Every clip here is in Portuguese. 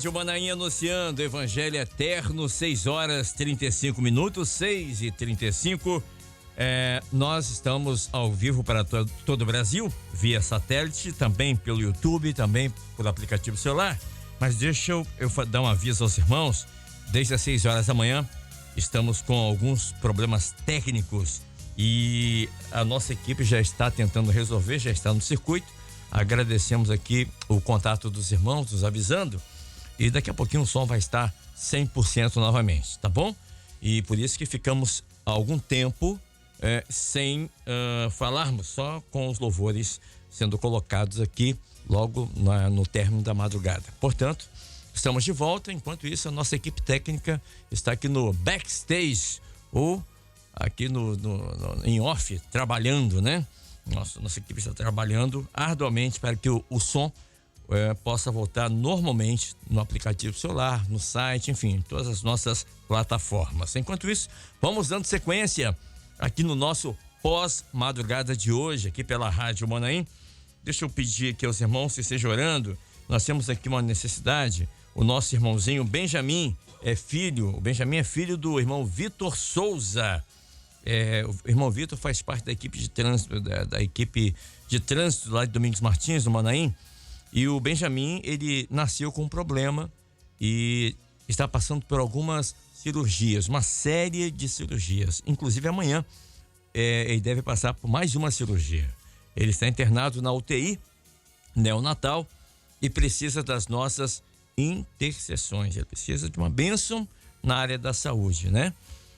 Rádio Manaim anunciando Evangelho Eterno, 6h35, 6h35. Nós estamos ao vivo para todo o Brasil, via satélite, também pelo YouTube, também pelo aplicativo celular. Mas deixa eu dar um aviso aos irmãos. Desde as 6 horas da manhã, estamos com alguns problemas técnicos e a nossa equipe já está tentando resolver, já está no circuito. Agradecemos aqui o contato dos irmãos, nos avisando. E daqui a pouquinho o som vai estar 100% novamente, tá bom? E por isso que ficamos algum tempo sem falarmos, só com os louvores sendo colocados aqui logo no término da madrugada. Portanto, estamos de volta. Enquanto isso, a nossa equipe técnica está aqui no backstage ou aqui em off, trabalhando, né? Nossa equipe está trabalhando arduamente para que o som possa voltar normalmente no aplicativo celular, no site, enfim, em todas as nossas plataformas. Enquanto isso, vamos dando sequência aqui no nosso pós-madrugada de hoje, aqui pela Rádio Manaim. Deixa eu pedir aqui aos irmãos que estejam orando. Nós temos aqui uma necessidade. O nosso irmãozinho Benjamin é filho do irmão Vitor Souza. O irmão Vitor faz parte da equipe de trânsito, da equipe de trânsito lá de Domingos Martins, no Manaim. E o Benjamin, ele nasceu com um problema e está passando por algumas cirurgias, uma série de cirurgias. Inclusive amanhã ele deve passar por mais uma cirurgia. Ele está internado na UTI neonatal e precisa das nossas intercessões. Ele precisa de uma bênção na área da saúde, né?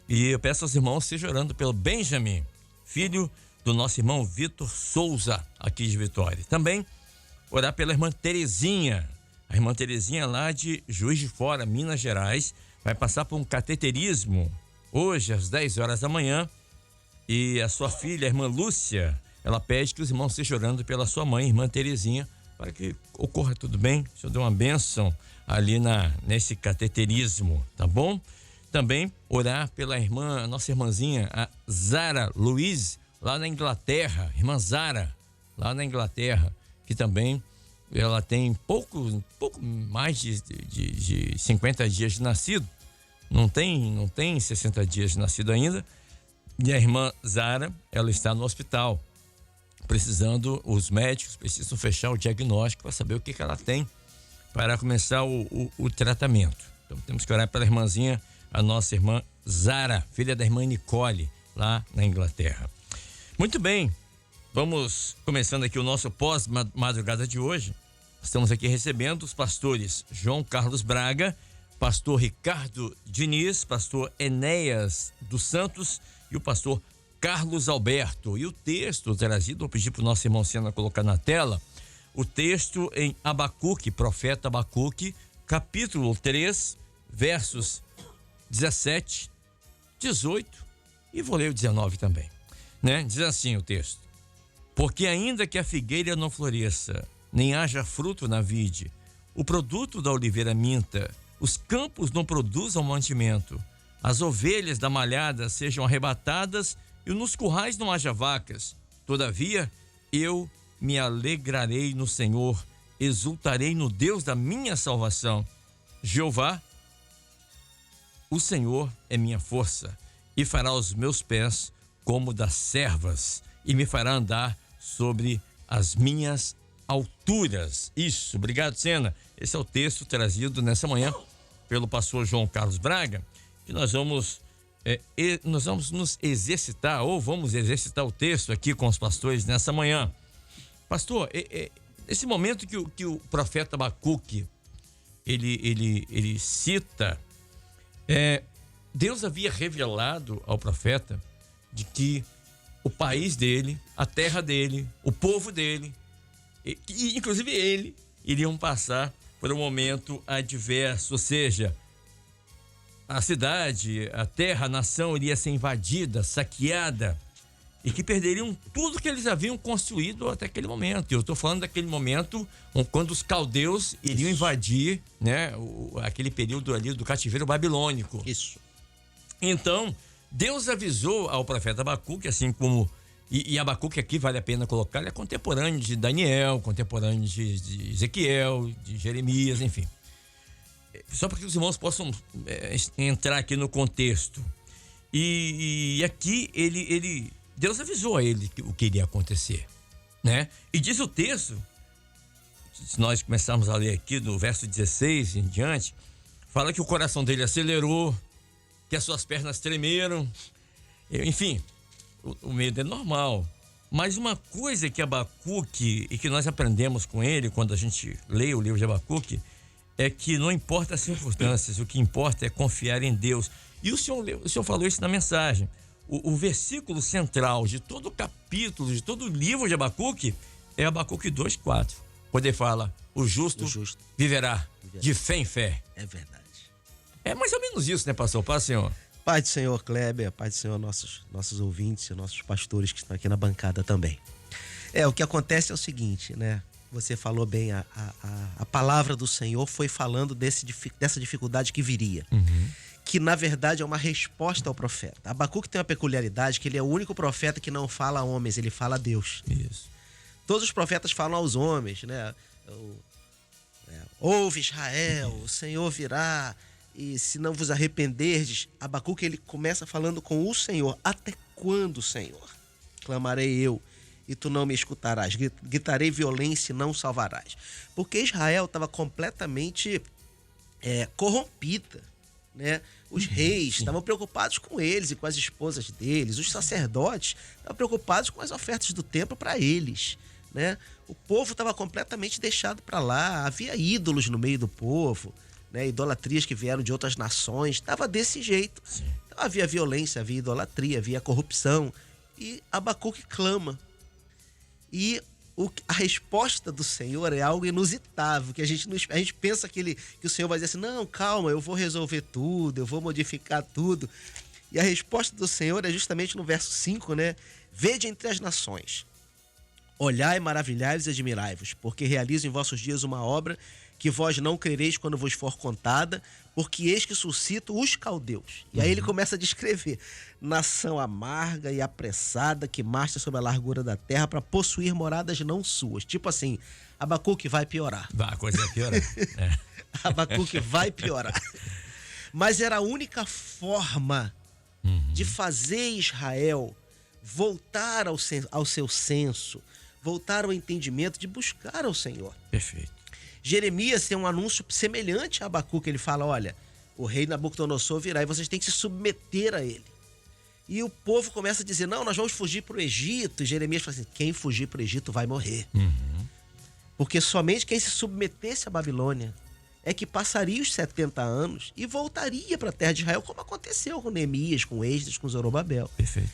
E eu peço aos irmãos que estejam orando pelo Benjamin, filho do nosso irmão Vitor Souza, aqui de Vitória. Também orar pela irmã Terezinha. A irmã Terezinha lá de Juiz de Fora, Minas Gerais, vai passar por um cateterismo hoje às 10 horas da manhã. E a sua filha, a irmã Lúcia, ela pede que os irmãos estejam orando pela sua mãe, irmã Terezinha, para que ocorra tudo bem. O Senhor dê uma bênção ali nesse cateterismo, tá bom? Também orar pela nossa irmãzinha, a Zara Luiz, lá na Inglaterra, irmã Zara, lá na Inglaterra, que também ela tem pouco mais de 50 dias de nascido, não tem 60 dias de nascido ainda, e a irmã Zara, ela está no hospital, os médicos precisam fechar o diagnóstico para saber o que ela tem para começar o tratamento. Então temos que orar pela irmãzinha, a nossa irmã Zara, filha da irmã Nicole, lá na Inglaterra. Muito bem, vamos começando aqui o nosso pós-madrugada de hoje. Estamos aqui recebendo os pastores João Carlos Braga, pastor Ricardo Diniz, pastor Enéas dos Santos e o pastor Carlos Alberto. E o texto trazido, vou pedir para o nosso irmão Sena colocar na tela, o texto em Abacuque, profeta Abacuque, capítulo 3, versos 17, 18 e vou ler o 19 também, né? Diz assim o texto: porque ainda que a figueira não floresça, nem haja fruto na vide, o produto da oliveira minta, os campos não produzam mantimento, as ovelhas da malhada sejam arrebatadas e nos currais não haja vacas, todavia eu me alegrarei no Senhor, exultarei no Deus da minha salvação. Jeová, o Senhor é minha força e fará os meus pés como das servas e me fará andar sobre as minhas alturas. Isso, obrigado, Sena. Esse é o texto trazido nessa manhã pelo pastor João Carlos Braga, que nós vamos nos exercitar, ou vamos exercitar o texto aqui com os pastores nessa manhã. Pastor, esse momento que o profeta Abacuque ele cita, Deus havia revelado ao profeta de que o país dele, a terra dele, o povo dele, e inclusive ele, iriam passar por um momento adverso, ou seja, a cidade, a terra, a nação iria ser invadida, saqueada, e que perderiam tudo que eles haviam construído até aquele momento. Eu estou falando daquele momento quando os caldeus iriam invadir, né, aquele período ali do cativeiro babilônico. Isso. Então, Deus avisou ao profeta Abacuque, assim como... E Abacuque aqui vale a pena colocar, ele é contemporâneo de Daniel, contemporâneo de Ezequiel, de Jeremias, enfim. só para que os irmãos possam entrar aqui no contexto. E aqui Deus avisou a ele o que iria acontecer, né? E diz o texto, se nós começarmos a ler aqui no verso 16 em diante, fala que o coração dele acelerou, que as suas pernas tremeram, enfim, o medo é normal. Mas uma coisa que Abacuque, e que nós aprendemos com ele quando a gente lê o livro de Abacuque, é que não importa as circunstâncias, o que importa é confiar em Deus. E o senhor falou isso na mensagem. O versículo central de todo o capítulo, de todo o livro de Abacuque, é Abacuque 2:4. Quando ele fala, o justo viverá de fé em fé. É verdade. É mais ou menos isso, né, pastor? Paz, senhor. Pai do Senhor Kleber, Pai do Senhor, nossos ouvintes, nossos pastores que estão aqui na bancada também. O que acontece é o seguinte, né? Você falou bem, a palavra do Senhor foi falando dessa dificuldade que viria. Que na verdade é uma resposta ao profeta. Abacuque tem uma peculiaridade, que ele é o único profeta que não fala a homens, ele fala a Deus. Isso. Todos os profetas falam aos homens, né? Ouve Israel, o Senhor virá, e se não vos arrependerdes. Abacuque, ele começa falando com o Senhor. Até quando, Senhor? Clamarei eu, e tu não me escutarás. Gritarei violência e não salvarás. Porque Israel estava completamente corrompida, né? Os reis estavam preocupados com eles e com as esposas deles. Os sacerdotes estavam preocupados com as ofertas do templo para eles, né? O povo estava completamente deixado para lá. Havia ídolos no meio do povo, né? Idolatrias que vieram de outras nações. Estava desse jeito. Então, havia violência, havia idolatria, havia corrupção. E Abacuque clama. E a resposta do Senhor é algo inusitável, que a gente pensa que o Senhor vai dizer assim, não, calma, eu vou resolver tudo, eu vou modificar tudo. E a resposta do Senhor é justamente no verso 5, né? Vede entre as nações, olhai, maravilhai-vos e admirai-vos, porque realizo em vossos dias uma obra que vós não crereis quando vos for contada, porque eis que suscito os caldeus. E aí ele começa a descrever nação amarga e apressada que marcha sobre a largura da terra para possuir moradas não suas. Tipo assim, Abacuque vai piorar. A coisa vai piorar. Abacuque vai piorar. Mas era a única forma de fazer Israel voltar ao seu senso, voltar ao entendimento de buscar ao Senhor. Perfeito. Jeremias tem um anúncio semelhante a Abacuque. Ele fala, olha, o rei Nabucodonosor virá e vocês têm que se submeter a ele. E o povo começa a dizer, não, nós vamos fugir para o Egito. E Jeremias fala assim, quem fugir para o Egito vai morrer. Porque somente quem se submetesse à Babilônia é que passaria os 70 anos e voltaria para a terra de Israel, como aconteceu com Neemias, com Esdras, com Zorobabel. Perfeito.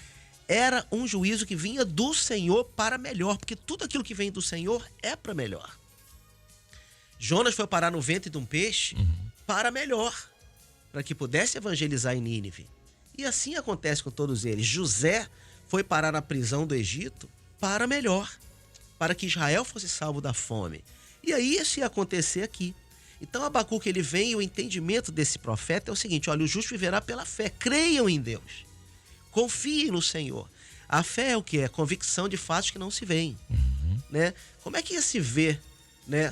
Era um juízo que vinha do Senhor para melhor, porque tudo aquilo que vem do Senhor é para melhor. Jonas foi parar no ventre de um peixe para melhor, para que pudesse evangelizar em Nínive. E assim acontece com todos eles. José foi parar na prisão do Egito para melhor, para que Israel fosse salvo da fome. E aí isso ia acontecer aqui. Então Abacuque, ele vem, e o entendimento desse profeta é o seguinte, olha, o justo viverá pela fé, creiam em Deus, confiem no Senhor. A fé é o quê? É a convicção de fatos que não se veem, né? Como é que ia se ver, né,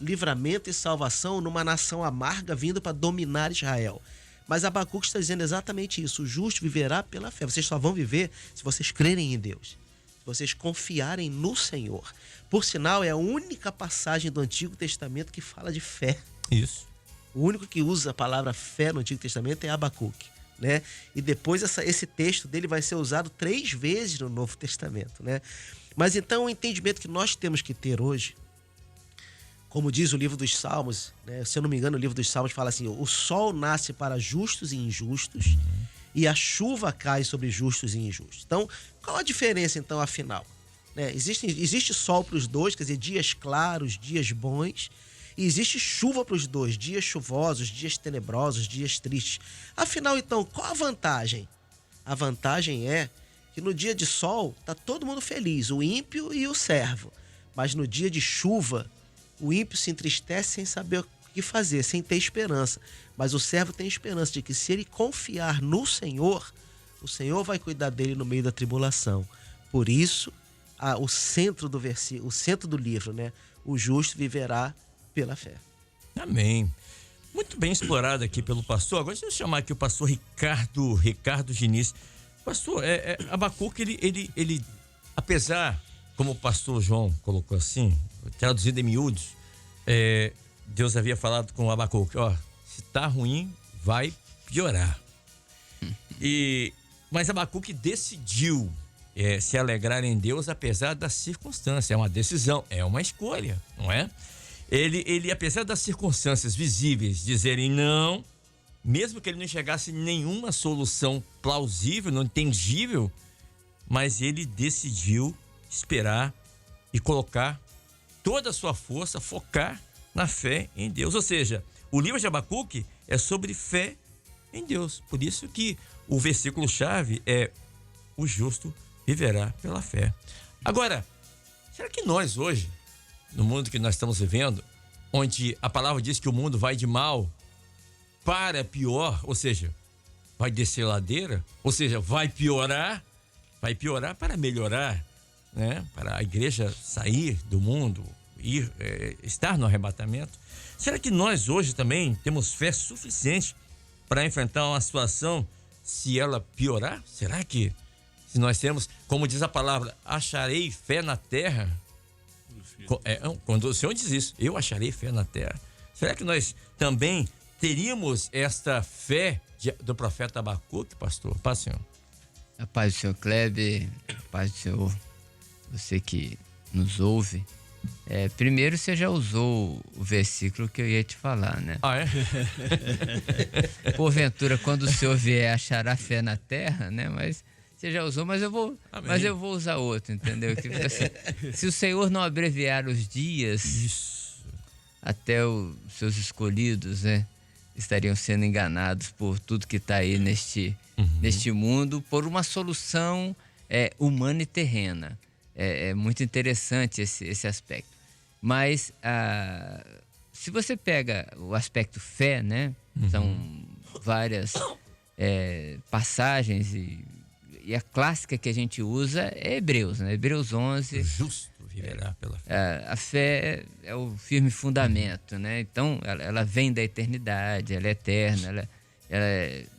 livramento e salvação numa nação amarga vindo para dominar Israel? Mas Abacuque está dizendo exatamente isso, o justo viverá pela fé. Vocês só vão viver se vocês crerem em Deus, se vocês confiarem no Senhor. Por sinal, é a única passagem do Antigo Testamento que fala de fé. Isso. O único que usa a palavra fé no Antigo Testamento é Abacuque, né? E depois esse texto dele vai ser usado 3 vezes no Novo Testamento, né? Mas então o entendimento que nós temos que ter hoje, como diz o livro dos Salmos, né? Se eu não me engano, o livro dos Salmos fala assim, o sol nasce para justos e injustos e a chuva cai sobre justos e injustos. Então, qual a diferença então, afinal? Né? Existe sol para os dois, quer dizer, dias claros, dias bons, e existe chuva para os dois, dias chuvosos, dias tenebrosos, dias tristes. Afinal, então, qual a vantagem? A vantagem é que no dia de sol está todo mundo feliz, o ímpio e o servo. Mas no dia de chuva, o ímpio se entristece sem saber o que fazer, sem ter esperança. Mas o servo tem esperança de que se ele confiar no Senhor, o Senhor vai cuidar dele no meio da tribulação. Por isso, o centro do versículo, o centro do livro, né? O justo viverá pela fé. Amém. muito bem explorado aqui pelo pastor. Agora deixa eu chamar aqui o pastor Ricardo Diniz. Pastor, Abacuque, ele, apesar, como o pastor João colocou assim, traduzido em miúdos, Deus havia falado com o Abacuque, se tá ruim, vai piorar. Mas Abacuque decidiu se alegrar em Deus apesar das circunstâncias. É uma decisão, é uma escolha, não é? Ele, apesar das circunstâncias visíveis dizerem não, mesmo que ele não enxergasse nenhuma solução plausível, não entendível, mas ele decidiu esperar e colocar toda a sua força, focar na fé em Deus. Ou seja, o livro de Abacuque é sobre fé em Deus. Por isso que o versículo-chave é: o justo viverá pela fé. Agora, será que nós hoje, no mundo que nós estamos vivendo, onde a palavra diz que o mundo vai de mal para pior, ou seja, vai descer ladeira, ou seja, vai piorar para melhorar, né? Para a igreja sair do mundo, estar no arrebatamento. Será que nós hoje também temos fé suficiente para enfrentar uma situação se ela piorar? Será que se nós temos, como diz a palavra, acharei fé na terra? Quando o Senhor diz isso, eu acharei fé na terra. Será que nós também teríamos esta fé do profeta Abacuque, pastor? Paz, Senhor. A paz do Senhor Kleber, a paz do Senhor, você que nos ouve. Primeiro você já usou o versículo que eu ia te falar, né? Porventura, quando o Senhor vier, achará fé na terra, né? Mas você já usou, mas eu vou usar outro, entendeu? Que, assim, se o Senhor não abreviar os dias, até os seus escolhidos, né, estariam sendo enganados por tudo que está aí neste mundo, por uma solução humana e terrena. É muito interessante esse aspecto. Mas se você pega o aspecto fé, né, são várias passagens e a clássica que a gente usa é Hebreus, né? Hebreus 11. Justo viverá pela fé. A fé é o firme fundamento, né? Então, ela vem da eternidade, ela é eterna,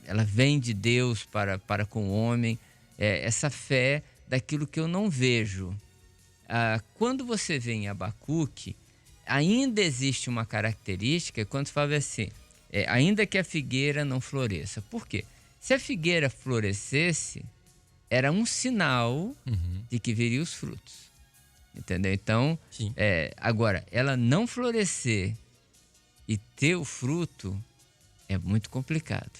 ela vem de Deus para com o homem. Essa fé daquilo que eu não vejo. Quando você vê em Abacuque, ainda existe uma característica quando fala assim, ainda que a figueira não floresça. Por quê? Se a figueira florescesse, era um sinal de que viria os frutos, entendeu? Então, agora, ela não florescer e ter o fruto é muito complicado.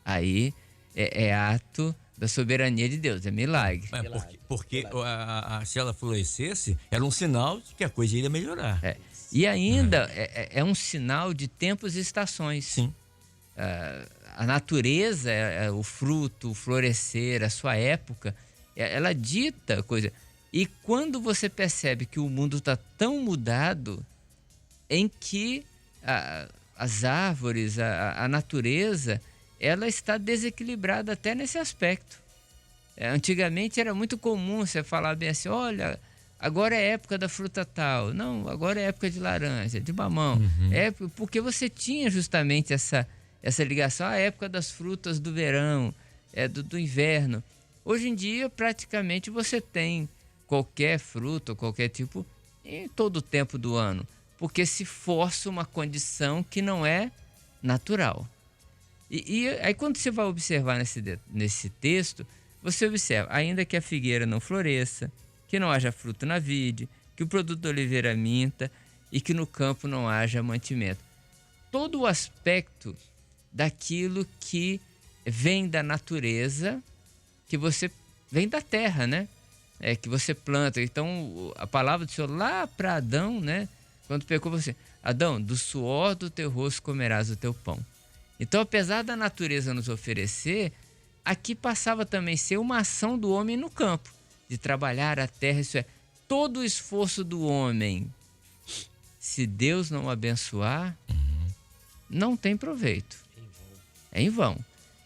Aí é ato da soberania de Deus, é milagre. Porque se ela florescesse, era um sinal de que a coisa iria melhorar. E ainda é um sinal de tempos e estações. Sim. A natureza, o fruto, o florescer, a sua época, ela dita coisa. E quando você percebe que o mundo está tão mudado, em que as árvores, a natureza, ela está desequilibrada até nesse aspecto. Antigamente era muito comum você falar bem assim, olha, agora é época da fruta tal. Não, agora é época de laranja, de mamão. Porque você tinha justamente essa ligação à época das frutas do verão, do inverno. Hoje em dia, praticamente, você tem qualquer fruta, qualquer tipo, em todo o tempo do ano, porque se força uma condição que não é natural. E aí, quando você vai observar nesse texto, você observa, ainda que a figueira não floresça, que não haja fruto na vide, que o produto da oliveira minta e que no campo não haja mantimento. Todo o aspecto daquilo que vem da natureza, que você vem da terra, né? Que você planta. Então, a palavra do Senhor lá para Adão, né? Quando pecou você, Adão, do suor do teu rosto comerás o teu pão. Então, apesar da natureza nos oferecer, aqui passava também a ser uma ação do homem no campo, de trabalhar a terra, isso é, todo o esforço do homem, se Deus não abençoar, não tem proveito. É em vão.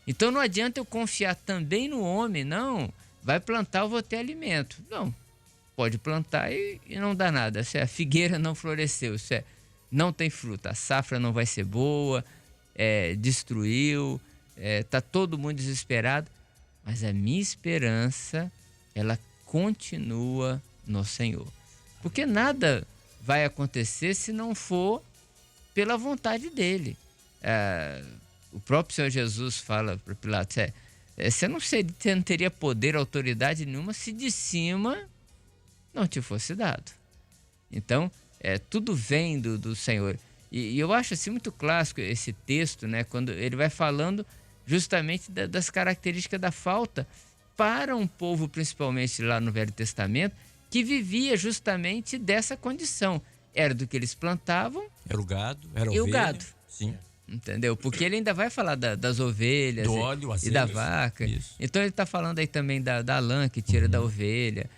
Então não adianta eu confiar também no homem, não, vai plantar, eu vou ter alimento. Não, pode plantar e não dá nada. Se a figueira não floresceu, não tem fruta, a safra não vai ser boa, destruiu, tá todo mundo desesperado. Mas a minha esperança, ela continua no Senhor. Porque nada vai acontecer se não for pela vontade dele. O próprio Senhor Jesus fala para Pilatos, você não teria poder, autoridade nenhuma se de cima não te fosse dado. Então, tudo vem do Senhor. E eu acho assim muito clássico esse texto, né? Quando ele vai falando justamente das características da falta para um povo, principalmente lá no Velho Testamento, que vivia justamente dessa condição. Era do que eles plantavam. Era o gado, era a e ovelha. O gado. Sim. Entendeu? Porque ele ainda vai falar das ovelhas do óleo, e da vaca. Isso. Então ele está falando aí também da lã que tira da ovelha.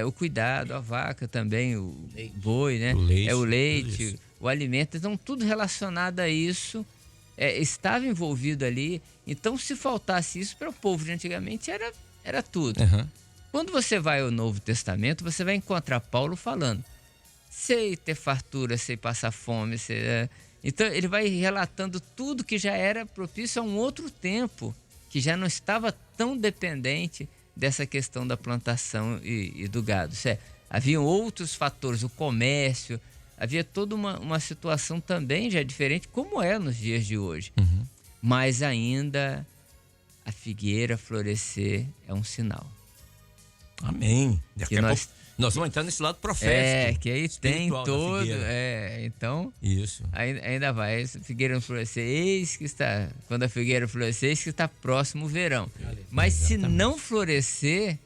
O cuidado, a vaca também, o boi, né? O leite, o alimento. Então tudo relacionado a isso estava envolvido ali. Então se faltasse isso para o povo de antigamente era tudo. Quando você vai ao Novo Testamento, você vai encontrar Paulo falando: sei ter fartura, sei passar fome, Então ele vai relatando tudo que já era propício a um outro tempo, que já não estava tão dependente dessa questão da plantação e do gado. Haviam outros fatores, o comércio, havia toda uma situação também já diferente, como é nos dias de hoje. Mas ainda a figueira florescer é um sinal. Amém. Nós vamos entrar nesse lado profético. Que aí tem todo. Então. Isso. Ainda vai. A figueira florescer, eis que está. Quando a figueira florescer, eis que está próximo o verão. Mas se não florescer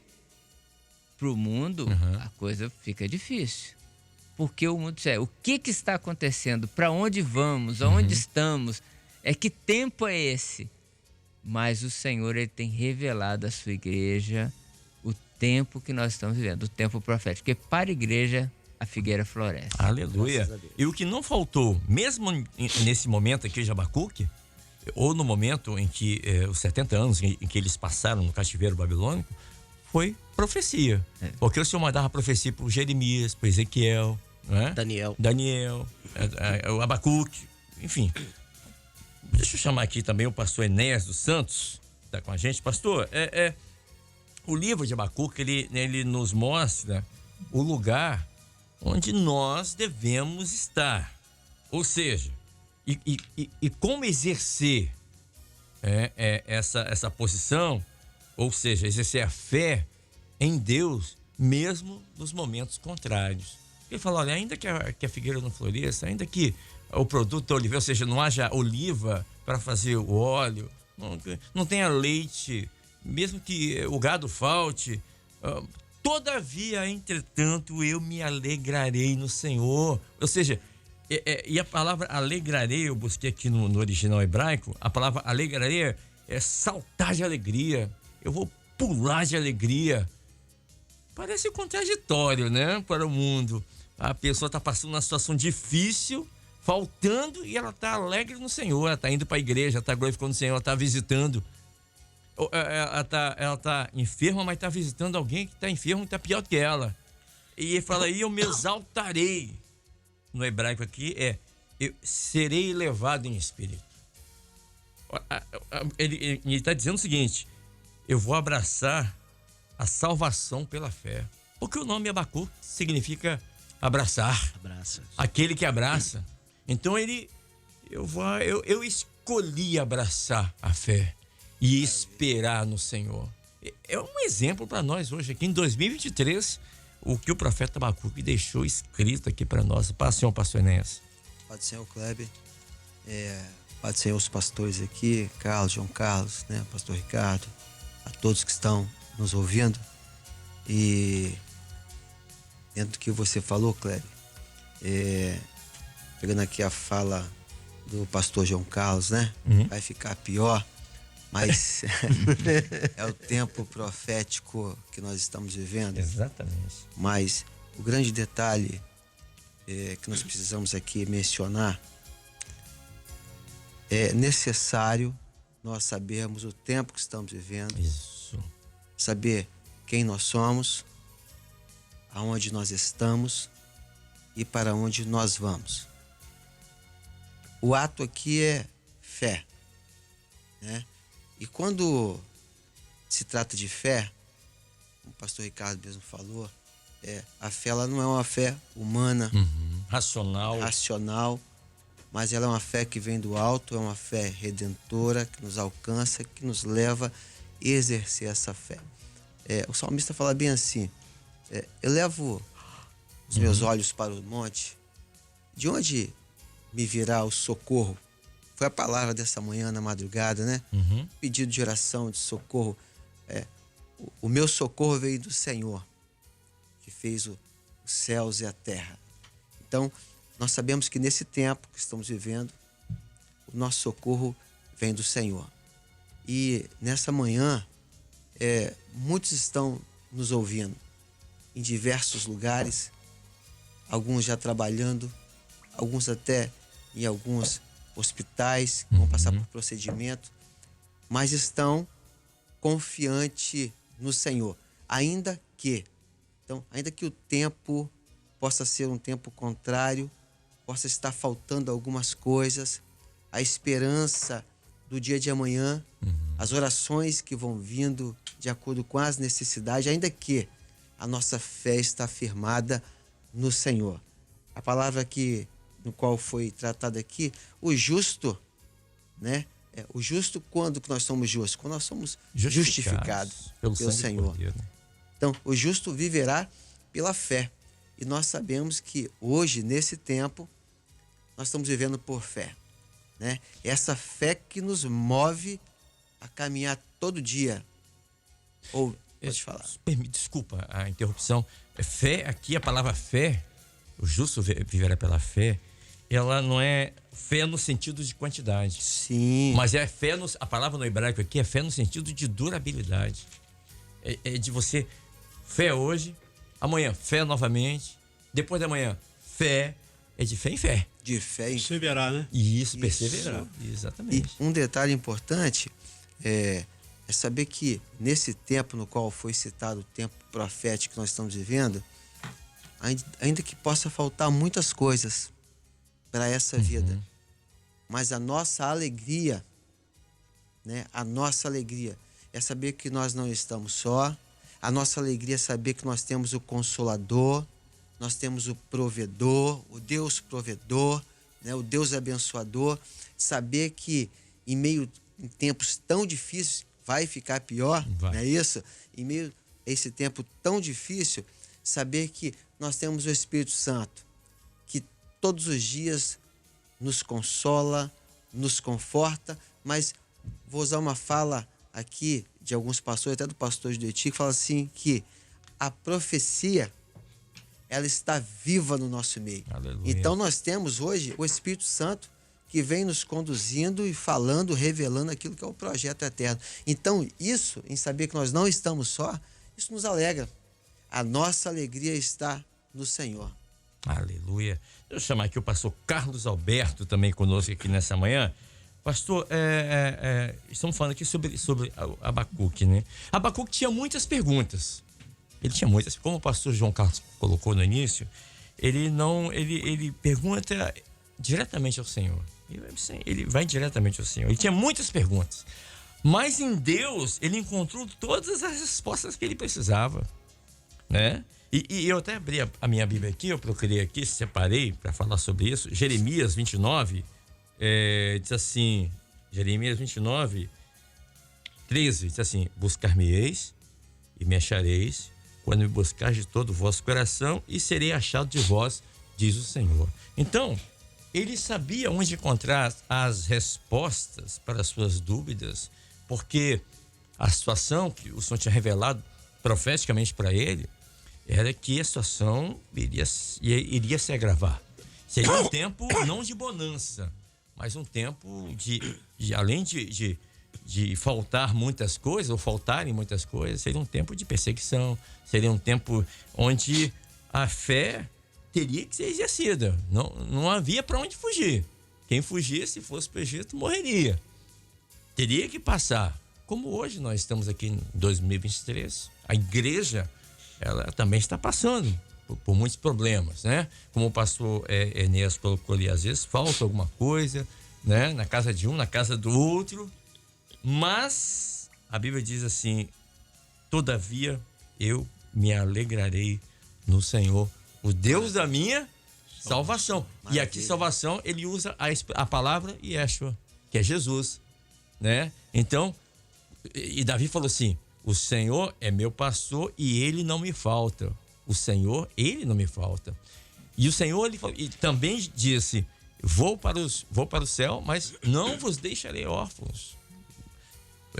para o mundo, a coisa fica difícil. Porque o mundo. O que está acontecendo? Para onde vamos? Aonde estamos? Que tempo é esse? Mas o Senhor, ele tem revelado à sua igreja o tempo que nós estamos vivendo, o tempo profético. Porque para a igreja, a figueira floresce. Aleluia. E o que não faltou, mesmo nesse momento aqui de Abacuque, ou no momento em que os 70 anos em que eles passaram no cativeiro babilônico, foi profecia. Porque o Senhor mandava profecia para Jeremias, para Ezequiel, né? Daniel, o Abacuque, enfim. Deixa eu chamar aqui também o pastor Enéas dos Santos, que está com a gente. Pastor, o livro de Abacuque, ele nos mostra o lugar onde nós devemos estar. Ou seja, e como exercer essa posição, ou seja, exercer a fé em Deus, mesmo nos momentos contrários. Ele fala, olha, ainda que a figueira não floresça, ainda que o produto da oliveira, ou seja, não haja oliva para fazer o óleo, não tenha leite, mesmo que o gado falte, todavia, entretanto, eu me alegrarei no Senhor. Ou seja, e a palavra alegrarei, eu busquei aqui no original hebraico, a palavra alegrarei é saltar de alegria, eu vou pular de alegria. Parece contraditório, né, para o mundo. A pessoa está passando uma situação difícil, faltando, e ela está alegre no Senhor, ela está indo para a igreja, está glorificando o Senhor, ela está visitando. Ela tá enferma, mas está visitando alguém que está enfermo e está pior do que ela. E ele fala, eu me exaltarei. No hebraico aqui eu serei elevado em espírito. Ele está dizendo o seguinte, eu vou abraçar a salvação pela fé. Porque o nome Abacuque significa abraçar. Abraça. Aquele que abraça. Então eu escolhi abraçar a fé e esperar no Senhor. É um exemplo para nós hoje aqui em 2023, o que o profeta Abacuque deixou escrito aqui para nós. Paz, Senhor, pastor Enéas. Pode ser o Kleber, pode ser os pastores aqui, Carlos, João Carlos, né, pastor Ricardo, a todos que estão nos ouvindo. E dentro do que você falou, Kleber, pegando aqui a fala do pastor João Carlos, né? Vai ficar pior, mas é o tempo profético que nós estamos vivendo. Exatamente. Mas o grande detalhe que nós precisamos aqui mencionar, é necessário nós sabermos o tempo que estamos vivendo. Isso. Saber quem nós somos, aonde nós estamos e para onde nós vamos. O ato aqui é fé. né? E quando se trata de fé, como o pastor Ricardo mesmo falou, a fé ela não é uma fé humana, racional, mas ela é uma fé que vem do alto, é uma fé redentora, que nos alcança, que nos leva a exercer essa fé. O salmista fala bem assim, eu levo os meus olhos para o monte, de onde me virá o socorro? Foi a palavra dessa manhã, na madrugada, né? Pedido de oração, de socorro. O meu socorro veio do Senhor, que fez os céus e a terra. Então, nós sabemos que nesse tempo que estamos vivendo, o nosso socorro vem do Senhor. E nessa manhã, muitos estão nos ouvindo em diversos lugares, alguns já trabalhando, alguns até em alguns hospitais que vão passar por procedimento, mas estão confiantes no Senhor, ainda que o tempo possa ser um tempo contrário, possa estar faltando algumas coisas, a esperança do dia de amanhã, as orações que vão vindo de acordo com as necessidades, ainda que a nossa fé está firmada no Senhor. A palavra que no qual foi tratado aqui, o justo, né? O justo, quando que nós somos justos? Quando nós somos justificados pelo Senhor. Então, o justo viverá pela fé. E nós sabemos que hoje, nesse tempo, nós estamos vivendo por fé, né? Essa fé que nos move a caminhar todo dia. Ou, pode falar. Desculpa a interrupção. Fé, aqui a palavra fé, o justo viverá pela fé, ela não é fé no sentido de quantidade. Sim. Mas é fé, a palavra no hebraico aqui é fé no sentido de durabilidade. É de você, fé hoje, amanhã fé novamente, depois da manhã fé, é de fé em fé. De fé em fé. Perseverar, né? Isso, perseverar. Exatamente. E um detalhe importante é saber que nesse tempo no qual foi citado o tempo profético que nós estamos vivendo, ainda que possa faltar muitas coisas para essa vida, mas a nossa alegria, né? A nossa alegria é saber que nós não estamos só. A nossa alegria é saber que nós temos o Consolador, nós temos o Provedor, o Deus Provedor, né? O Deus Abençoador. Saber que em tempos tão difíceis vai ficar pior, não é isso? Em meio a esse tempo tão difícil, saber que nós temos o Espírito Santo, que todos os dias nos consola, nos conforta, mas vou usar uma fala aqui de alguns pastores, até do pastor Judeti, que fala assim que a profecia, ela está viva no nosso meio. Aleluia. Então nós temos hoje o Espírito Santo que vem nos conduzindo e falando, revelando aquilo que é o projeto eterno. Então isso, em saber que nós não estamos só, isso nos alegra. A nossa alegria está no Senhor. Aleluia. Deixa eu chamar aqui o pastor Carlos Alberto também conosco aqui nessa manhã. Pastor, estamos falando aqui sobre Abacuque, né? Abacuque tinha muitas perguntas. Ele tinha muitas. Como o pastor João Carlos colocou no início, ele pergunta diretamente ao Senhor. Ele vai diretamente ao Senhor. Ele tinha muitas perguntas. Mas em Deus, ele encontrou todas as respostas que ele precisava, né? E eu até abri a minha Bíblia aqui, eu procurei aqui, separei para falar sobre isso. Jeremias 29, diz assim, Jeremias 29, 13, diz assim: buscar-me-eis e me achareis, quando me buscar de todo o vosso coração, e serei achado de vós, diz o Senhor. Então, ele sabia onde encontrar as respostas para as suas dúvidas, porque a situação que o Senhor tinha revelado profeticamente para ele era que a situação iria se agravar. Seria um tempo não de bonança, mas um tempo de além de faltar muitas coisas, ou faltarem muitas coisas, seria um tempo de perseguição, seria um tempo onde a fé teria que ser exercida. Não havia para onde fugir. Quem fugisse, fosse para o Egito, morreria. Teria que passar. Como hoje nós estamos aqui em 2023, a igreja, ela também está passando por muitos problemas, né? Como o pastor Enéas colocou ali, às vezes falta alguma coisa, né? Na casa de um, na casa do outro. Mas a Bíblia diz assim: todavia eu me alegrarei no Senhor, o Deus da minha salvação. E aqui salvação, ele usa a palavra Yeshua, que é Jesus, né? Então, e Davi falou assim: o Senhor é meu pastor e ele não me falta. O Senhor, ele não me falta. E o Senhor, ele também disse: vou para o céu, mas não vos deixarei órfãos.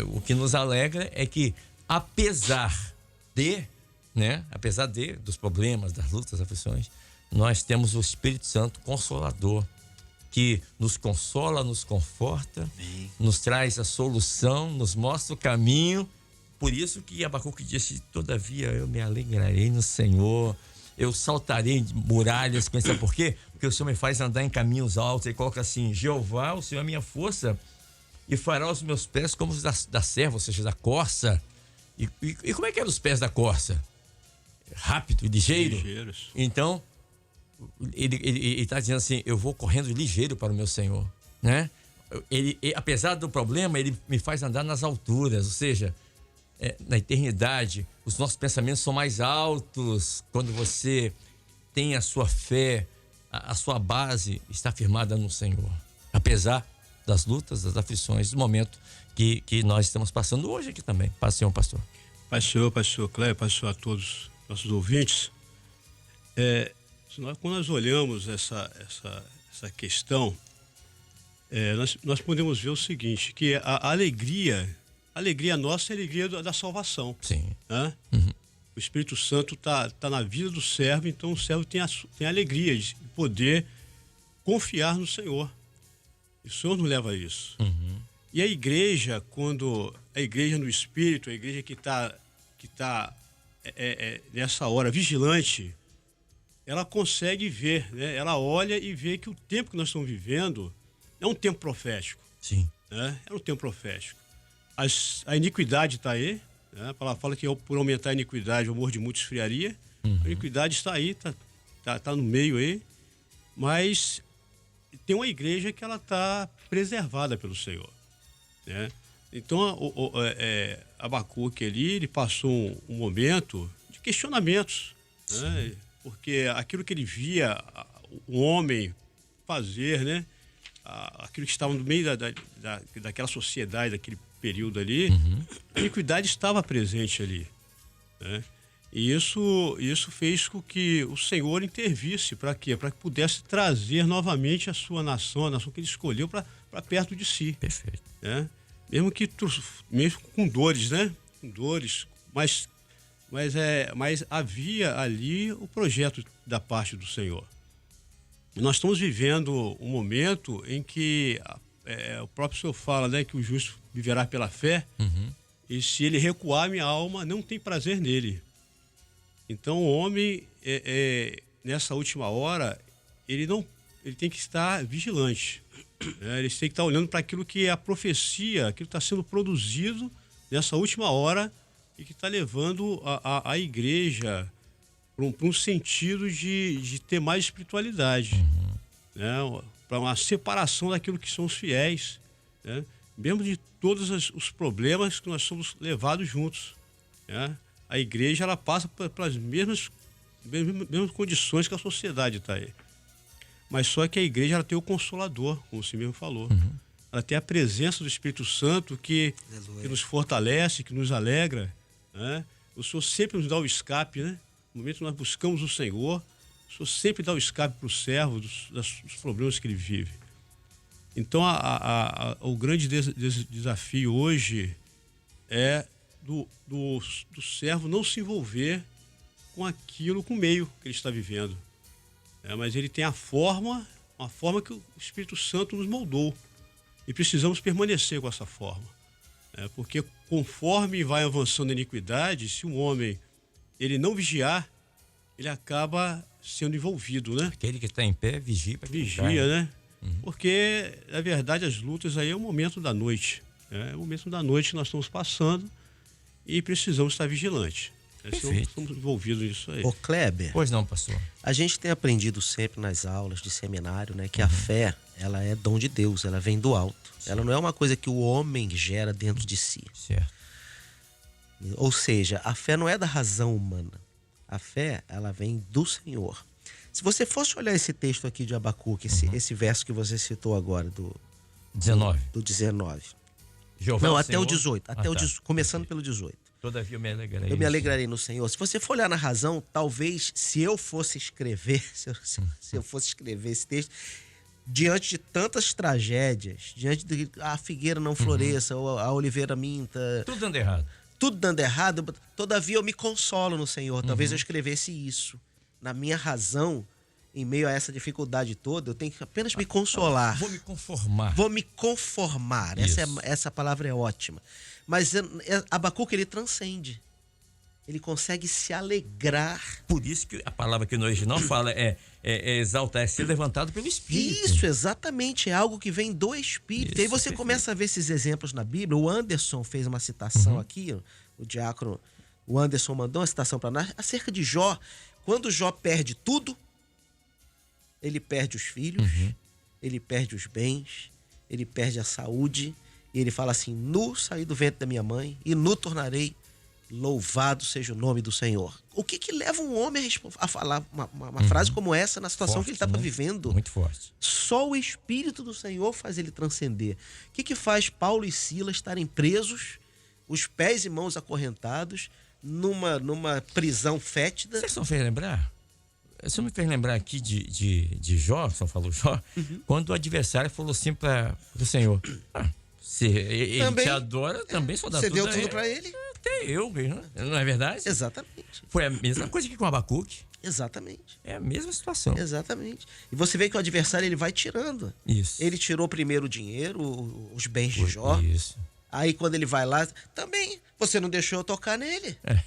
O que nos alegra é que, apesar dos problemas, das lutas, das aflições, nós temos o Espírito Santo Consolador, que nos consola, nos conforta, nos traz a solução, nos mostra o caminho. Por isso que Abacuque disse: todavia eu me alegrarei no Senhor, eu saltarei de muralhas. Sabe por quê? Porque o Senhor me faz andar em caminhos altos. Ele coloca assim: Jeová, o Senhor é minha força, e fará os meus pés como os da serva, ou seja, da corça. E como é que eram os pés da corça? Rápido e ligeiro. Ligeiros. Então, ele está dizendo assim: eu vou correndo ligeiro para o meu Senhor, né? Apesar do problema, ele me faz andar nas alturas, ou seja, na eternidade. Os nossos pensamentos são mais altos quando você tem a sua fé, a sua base está firmada no Senhor, apesar das lutas, das aflições, do momento que nós estamos passando hoje aqui também. Paz, Senhor, pastor. Paz, Senhor, pastor Cléber, paz, Senhor, a todos os nossos ouvintes. Quando nós olhamos essa questão, nós podemos ver o seguinte, que a alegria nossa é a alegria da salvação. Sim. Né? Uhum. O Espírito Santo tá na vida do servo, então o servo tem a alegria de poder confiar no Senhor. E o Senhor nos leva a isso. Uhum. E a igreja, quando a igreja no Espírito, a igreja que tá nessa hora vigilante, ela consegue ver, né? Ela olha e vê que o tempo que nós estamos vivendo é um tempo profético. Sim. Né? É um tempo profético. A iniquidade está aí, né? A palavra fala que por aumentar a iniquidade o amor de muitos esfriaria. Uhum. A iniquidade está aí, tá no meio aí, mas tem uma igreja que ela está preservada pelo Senhor, né? Então, Abacuque ali, ele passou um momento de questionamentos, né? Porque aquilo que ele via o homem fazer, né? Aquilo que estava no meio daquela sociedade, daquele período ali, a iniquidade estava presente ali, né? E isso fez com que o Senhor intervisse. Para quê? Para que pudesse trazer novamente a sua nação, a nação que ele escolheu, para perto de si. Perfeito. Né? Mesmo com dores, né? Com dores, mas havia ali o projeto da parte do Senhor. E nós estamos vivendo um momento em que o próprio Senhor fala, né, que o justo viverá pela fé, e se ele recuar, minha alma não tem prazer nele. Então o homem, nessa última hora, ele tem que estar vigilante. Ele tem que estar olhando para aquilo que é a profecia, aquilo que está sendo produzido nessa última hora e que está levando a igreja para um sentido de ter mais espiritualidade, né? Para uma separação daquilo que são os fiéis, né? Mesmo de todos os problemas que nós somos levados juntos, né? A igreja, ela passa pelas mesmas condições que a sociedade está aí. Mas só que a igreja, ela tem o Consolador, como você mesmo falou. Ela tem a presença do Espírito Santo que nos fortalece, que nos alegra, né? O Senhor sempre nos dá o escape, né? No momento que nós buscamos o Senhor, o Senhor sempre dá o escape para o servo dos problemas que ele vive. Então, o grande desafio hoje é do servo não se envolver com o meio que ele está vivendo. Mas ele tem uma forma que o Espírito Santo nos moldou. E precisamos permanecer com essa forma. Porque conforme vai avançando a iniquidade, se um homem ele não vigiar, ele acaba sendo envolvido, né? Aquele que está em pé, vigia. Vigia, né? Porque, na verdade, as lutas aí é o momento da noite. É o momento da noite que nós estamos passando e precisamos estar vigilantes. Senão estamos envolvidos nisso aí. Ô Kleber, Pois não, pastor. a gente tem aprendido sempre nas aulas de seminário, né, que a fé, ela é dom de Deus, ela vem do alto. Ela não é uma coisa que o homem gera dentro de si. Certo. Ou seja, a fé não é da razão humana. A fé, ela vem do Senhor. Se você fosse olhar esse texto aqui de Abacuque, esse verso que você citou agora, do 19. do 19. Jeová Não, o até o Senhor. 18. Ah, tá. Começando pelo 18. Todavia eu me alegrarei. Eu me alegrarei no Senhor. Se você for olhar na razão, talvez se eu fosse escrever, se eu fosse escrever esse texto, diante de tantas tragédias, diante de que a figueira não floresça, ou a oliveira minta, Tudo dando errado. tudo dando errado, todavia eu me consolo no Senhor. Talvez eu escrevesse isso. Na minha razão, em meio a essa dificuldade toda, eu tenho que apenas me consolar. Vou me conformar. Vou me conformar. Essa palavra é ótima. Mas Abacuque, ele transcende. Ele consegue se alegrar. Por isso que a palavra que no original fala é exaltar, é ser levantado pelo Espírito. Isso, exatamente. É algo que vem do Espírito. Isso, E aí você perfeito. começa a ver esses exemplos na Bíblia. O Anderson fez uma citação aqui, o diácono, o Anderson mandou uma citação para nós, acerca de Jó. Quando Jó perde tudo, ele perde os filhos, ele perde os bens, ele perde a saúde, e ele fala assim: nu saí do ventre da minha mãe e nu tornarei, louvado seja o nome do Senhor. O que leva um homem a falar uma frase como essa na situação Forte, que ele estava né? vivendo? Muito forte. Só o Espírito do Senhor faz ele transcender. O que faz Paulo e Silas estarem presos, os pés e mãos acorrentados, numa prisão fétida? Vocês não fez lembrar? Você me fez lembrar aqui de Jó, você falou Jó, quando o adversário falou assim para o Senhor: se ele Também, te adora, também só dá Você tudo deu a tudo ele. para ele? Até eu, não é verdade? Exatamente. Foi a mesma coisa que com Abacuque. Exatamente. É a mesma situação. Exatamente. E você vê que o adversário ele vai tirando. Isso. Ele tirou primeiro o dinheiro, os bens de Jó. Isso. Aí quando ele vai lá, também, você não deixou eu tocar nele. É.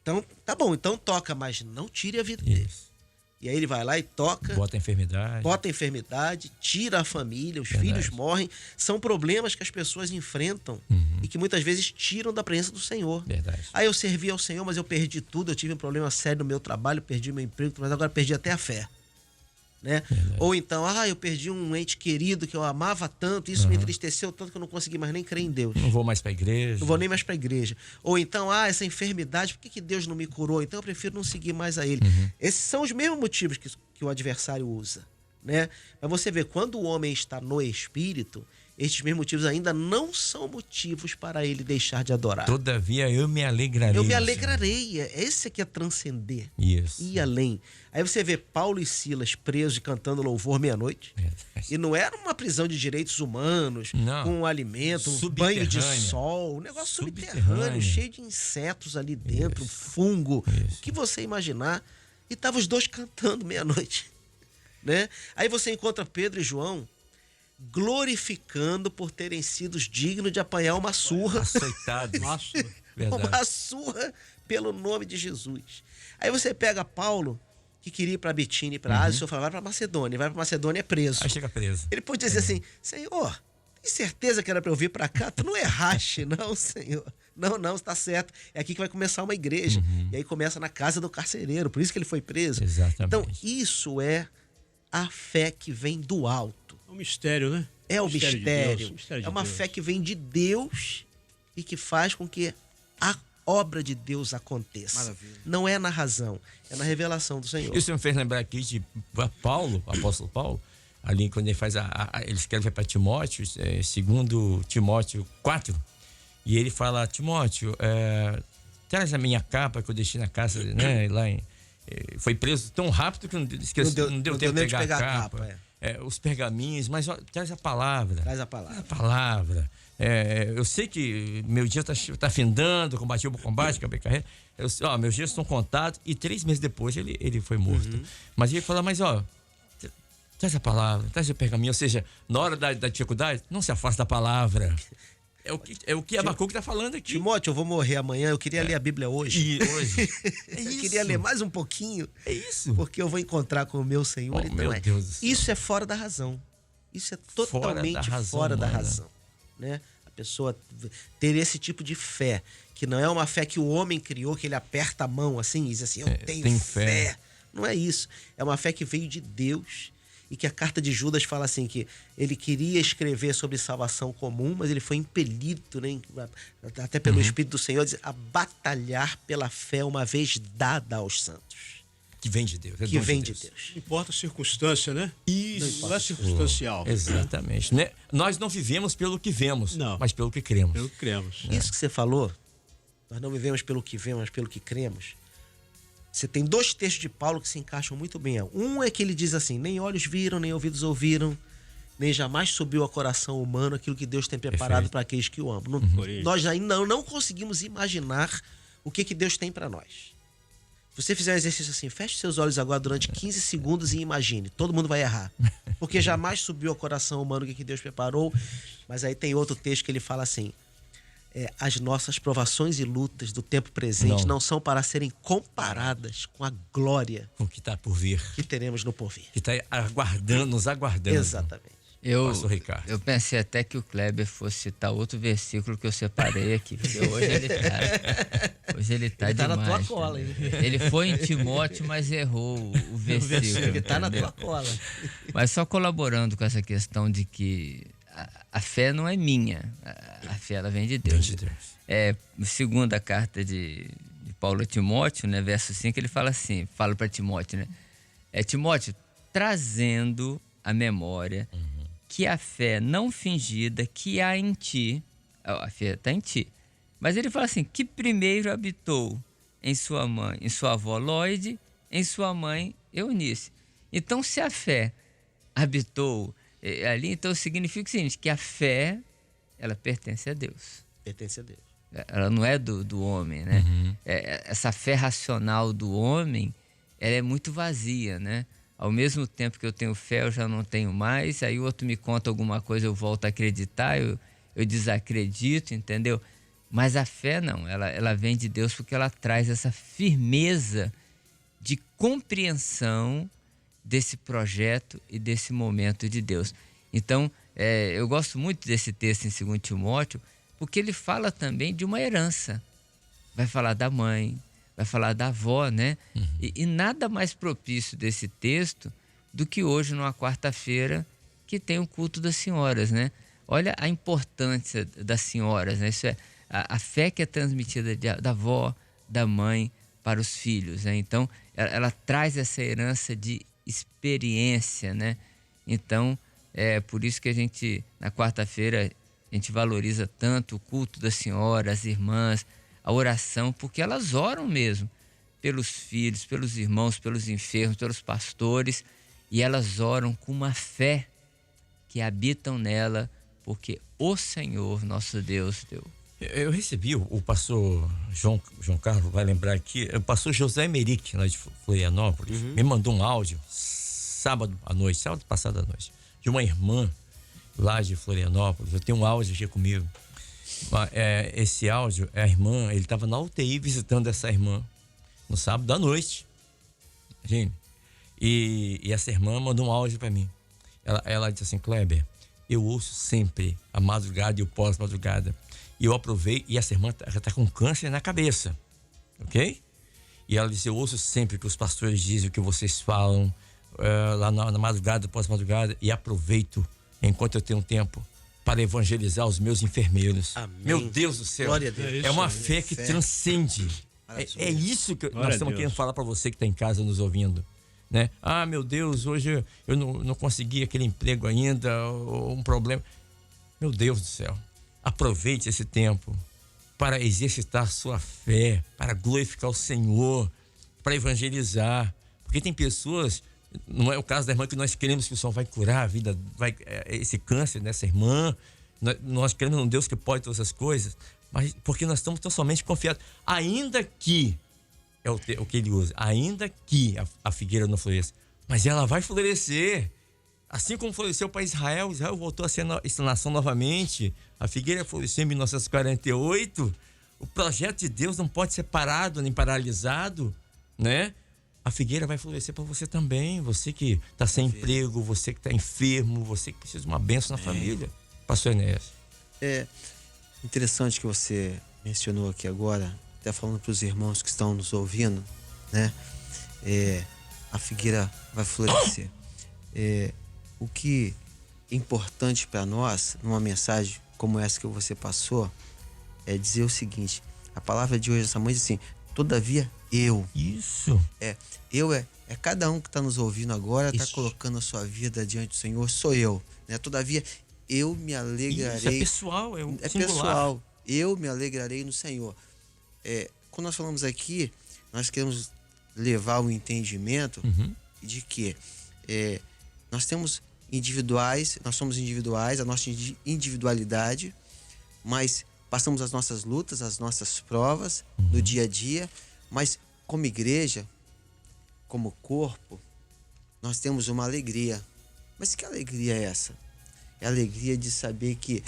Então, tá bom, então toca, mas não tire a vida dele. Isso. E aí ele vai lá e toca, Bota a enfermidade. bota a enfermidade, tira a família, os Verdade. filhos morrem. São problemas que as pessoas enfrentam e que muitas vezes tiram da presença do Senhor. Verdade. Aí eu servi ao Senhor, mas eu perdi tudo, eu tive um problema sério no meu trabalho, perdi meu emprego, mas agora perdi até a fé. Né? Ou então, eu perdi um ente querido que eu amava tanto, isso me entristeceu tanto que eu não consegui mais nem crer em Deus. Não vou mais para a igreja. Não vou nem mais para a igreja. Ou então, essa enfermidade, por que Deus não me curou? Então eu prefiro não seguir mais a ele. Esses são os mesmos motivos que o adversário usa. Né? Mas você vê, quando o homem está no Espírito, estes mesmos motivos ainda não são motivos para ele deixar de adorar. Todavia eu me alegrarei. Eu me alegrarei. Esse aqui é transcender. Isso. Ir além. Aí você vê Paulo e Silas presos e cantando louvor meia-noite. Verdade. E não era uma prisão de direitos humanos, Não. com alimento, um Subterrânea. banho de sol, um negócio subterrâneo, cheio de insetos ali dentro, fungo, o que você imaginar. E estavam os dois cantando meia-noite. Né? Aí você encontra Pedro e João glorificando por terem sido dignos de apanhar uma surra. Açoitado. Nossa. Verdade. Uma surra pelo nome de Jesus. Aí você pega Paulo, que queria ir para Bitínia e para Ásia, o senhor fala: vai para Macedônia. Vai para Macedônia, é preso. Aí chega preso. Ele pode dizer assim: Senhor, tem certeza que era para eu vir para cá? Tu não erraste, não, Senhor. Não, está certo. É aqui que vai começar uma igreja. E aí começa na casa do carcereiro, por isso que ele foi preso. Exatamente. Então, isso é a fé que vem do alto. É um mistério, né? É o Mistério de mistério. Deus, mistério de É uma Deus. fé que vem de Deus e que faz com que a obra de Deus aconteça. Maravilha. Não é na razão, é na revelação do Senhor. Isso me fez lembrar aqui de Paulo, o apóstolo Paulo, ali quando ele faz ele escreve para Timóteo, segundo Timóteo 4, e ele fala: Timóteo, traz a minha capa que eu deixei na casa, né, lá foi preso tão rápido que não deu tempo de pegar a capa. Os pergaminhos, mas traz a palavra. Traz a palavra. A palavra. Eu sei que meu dia tá findando, combati o bom combate, acabei a carreira. Meus dias estão contados, e 3 meses depois ele foi morto. Mas ele fala: mas traz a palavra, traz o pergaminho. Ou seja, na hora da dificuldade, não se afasta da palavra. É o que Abacuque está falando aqui. Timóteo, eu vou morrer amanhã, eu queria ler a Bíblia hoje. E hoje. Eu queria ler mais um pouquinho. É isso. Porque eu vou encontrar com o meu Senhor. Oh, meu Deus do céu. Isso é fora da razão. Isso é totalmente fora da razão. Né? A pessoa ter esse tipo de fé, que não é uma fé que o homem criou, que ele aperta a mão assim e diz assim: eu tenho fé. Não é isso. É uma fé que veio de Deus e que a carta de Judas fala assim, que ele queria escrever sobre salvação comum, mas ele foi impelido, né, até pelo Espírito do Senhor, a batalhar pela fé uma vez dada aos santos. Que vem de Deus. Que vem de Deus. Não importa a circunstância, né? Isso. Não é circunstancial. Exatamente. Né? Nós não vivemos pelo que vemos, Não. mas pelo que cremos. Pelo que cremos. Isso que você falou, nós não vivemos pelo que vemos, mas pelo que cremos. Você tem 2 textos de Paulo que se encaixam muito bem. Um é que ele diz assim, nem olhos viram, nem ouvidos ouviram, nem jamais subiu ao coração humano aquilo que Deus tem preparado para aqueles que o amam. Nós ainda não conseguimos imaginar o que Deus tem para nós. Se você fizer um exercício assim, feche seus olhos agora durante 15 segundos e imagine. Todo mundo vai errar. Porque jamais subiu ao coração humano o que Deus preparou. Mas aí tem outro texto que ele fala assim, as nossas provações e lutas do tempo presente não são para serem comparadas com a glória O que está por vir. que teremos no porvir. Que está aguardando, nos aguardando. Exatamente. Pastor Ricardo. Eu pensei até que o Kleber fosse citar outro versículo que eu separei aqui, porque hoje ele tá Ele tá demais. na tua cola, hein? Ele foi em Timóteo, mas errou o versículo. Ele tá na entendeu? tua cola. Mas só colaborando com essa questão de que a fé não é minha, a fé ela vem de Deus. Vem de Deus. Segunda carta de Paulo a Timóteo, né, verso 5, ele fala assim, fala para Timóteo, né? Timóteo, trazendo a memória que a fé não fingida que há em ti, a fé está em ti, mas ele fala assim, que primeiro habitou em sua mãe, em sua avó Lóide, em sua mãe Eunice. Então, se a fé habitou ali, então significa o seguinte, que a fé, ela pertence a Deus. Pertence a Deus. Ela não é do homem, né? Essa fé racional do homem, ela é muito vazia, né? Ao mesmo tempo que eu tenho fé, eu já não tenho mais. Aí o outro me conta alguma coisa, eu volto a acreditar, eu desacredito, entendeu? Mas a fé não, ela vem de Deus porque ela traz essa firmeza de compreensão desse projeto e desse momento de Deus. Então, eu gosto muito desse texto em 2 Timóteo, porque ele fala também de uma herança. Vai falar da mãe, vai falar da avó, né? E nada mais propício desse texto do que hoje, numa quarta-feira, que tem o culto das senhoras, né? Olha a importância das senhoras, né? Isso é a fé que é transmitida da avó, da mãe para os filhos, né? Então, ela traz essa herança de experiência, né? Então, é por isso que a gente, na quarta-feira, a gente valoriza tanto o culto da senhora, as irmãs, a oração, porque elas oram mesmo pelos filhos, pelos irmãos, pelos enfermos, pelos pastores, e elas oram com uma fé que habitam nela, porque o Senhor, nosso Deus, deu. Eu recebi o pastor João Carlos, vai lembrar aqui, o pastor José Emerick, lá de Florianópolis, me mandou um áudio sábado passado à noite, de uma irmã lá de Florianópolis. Eu tenho um áudio aqui comigo. Esse áudio, a irmã, ele estava na UTI visitando essa irmã no sábado à noite. Gente, e essa irmã mandou um áudio para mim. Ela disse assim, Kleber, eu ouço sempre a madrugada e o pós-madrugada. E eu aprovei, e essa irmã tá com câncer na cabeça, ok? E ela disse, eu ouço sempre que os pastores dizem o que vocês falam lá na madrugada, pós-madrugada, e aproveito enquanto eu tenho tempo para evangelizar os meus enfermeiros. Amém. Meu Deus do céu. Glória a Deus. É uma fé que transcende. É isso que nós estamos querendo falar para você que está em casa nos ouvindo. Né? Ah, meu Deus, hoje eu não consegui aquele emprego ainda, ou um problema. Meu Deus do céu. Aproveite esse tempo para exercitar sua fé, para glorificar o Senhor, para evangelizar. Porque tem pessoas, não é o caso da irmã que nós queremos que o Senhor vai curar a vida, esse câncer dessa irmã. Nós queremos um Deus que pode todas as coisas, mas porque nós estamos tão somente confiados. Ainda que, é o que ele usa, ainda que a figueira não floresça, mas ela vai florescer. Assim como floresceu para Israel voltou a ser essa nação novamente. A figueira floresceu em 1948. O projeto de Deus não pode ser parado nem paralisado, né? A figueira vai florescer para você também. Você que está sem emprego, você que está enfermo, você que precisa de uma bênção na família. Pastor Enéas. É interessante que você mencionou aqui agora, até falando para os irmãos que estão nos ouvindo, né? A figueira vai florescer. O que é importante para nós, numa mensagem como essa que você passou, é dizer o seguinte: a palavra de hoje, essa mãe diz assim: todavia eu. Isso. Eu é cada um que está nos ouvindo agora, está Isso. colocando a sua vida diante do Senhor, sou eu. Né? Todavia eu me alegrarei. Isso é pessoal, é um É singular. pessoal. Eu me alegrarei no Senhor. Quando nós falamos aqui, nós queremos levar o entendimento de que nós somos individuais, a nossa individualidade, mas passamos as nossas lutas, as nossas provas no dia a dia, mas como igreja, como corpo, nós temos uma alegria. Mas que alegria é essa? É a alegria de saber que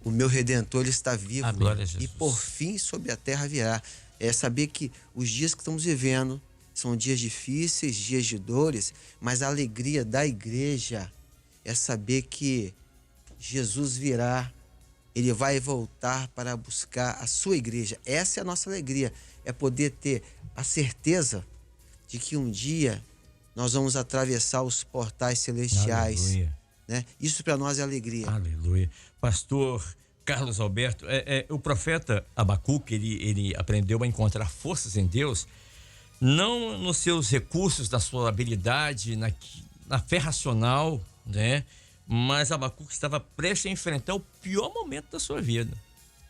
o meu Redentor ele está vivo, A glória a Jesus. e por fim sobre a terra virá. É saber que os dias que estamos vivendo são dias difíceis, dias de dores, mas a alegria da igreja é saber que Jesus virá, ele vai voltar para buscar a sua igreja. Essa é a nossa alegria, é poder ter a certeza de que um dia nós vamos atravessar os portais celestiais. Aleluia. Né? Isso para nós é alegria. Aleluia. Pastor Carlos Alberto, o profeta Abacuque, ele aprendeu a encontrar forças em Deus, não nos seus recursos, na sua habilidade, na fé racional, né? Mas Abacuque estava prestes a enfrentar o pior momento da sua vida,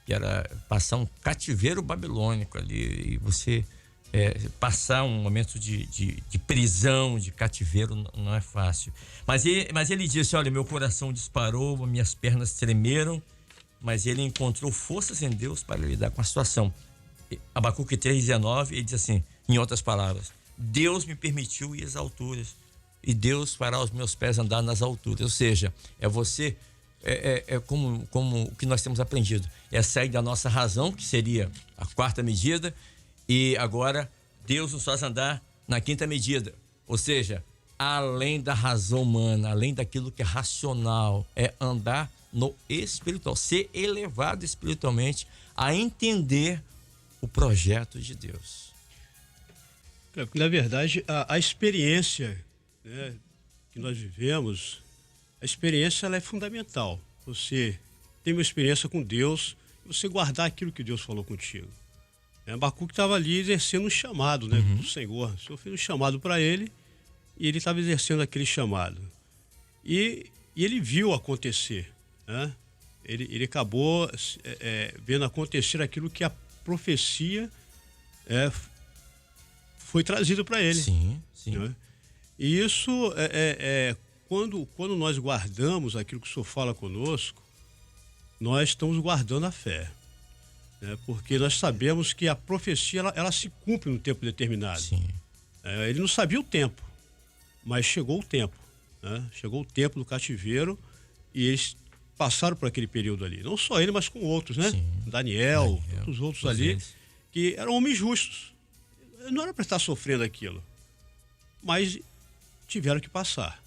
que era passar um cativeiro babilônico ali, e você passar um momento de prisão, de cativeiro, não é fácil. Mas ele disse: olha, meu coração disparou, minhas pernas tremeram, mas ele encontrou forças em Deus para lidar com a situação. Abacuque 3,19, ele diz assim, em outras palavras: Deus me permitiu ir às alturas, e Deus fará os meus pés andar nas alturas. Ou seja, como o que nós temos aprendido, é sair da nossa razão, que seria a quarta medida, e agora Deus nos faz andar na quinta medida. Ou seja, além da razão humana, além daquilo que é racional, é andar no espiritual, ser elevado espiritualmente a entender o projeto de Deus. Na verdade, a experiência, né, que nós vivemos, a experiência ela é fundamental. Você tem uma experiência com Deus, você guardar aquilo que Deus falou contigo. Abacuque estava ali exercendo um chamado, né, do Senhor. O Senhor fez um chamado para ele e ele estava exercendo aquele chamado. E ele viu acontecer, né? Ele acabou vendo acontecer aquilo que a profecia foi trazido para ele. Sim, sim. Né? E isso quando nós guardamos aquilo que o Senhor fala conosco, nós estamos guardando a fé. Porque nós sabemos que a profecia ela se cumpre num tempo determinado. Sim. Ele não sabia o tempo, mas chegou o tempo. Né? Chegou o tempo do cativeiro e eles passaram por aquele período ali. Não só ele, mas com outros, né? Sim. Daniel, tantos outros todos ali, eles. que eram homens justos. Não era para estar sofrendo aquilo, mas tiveram que passar.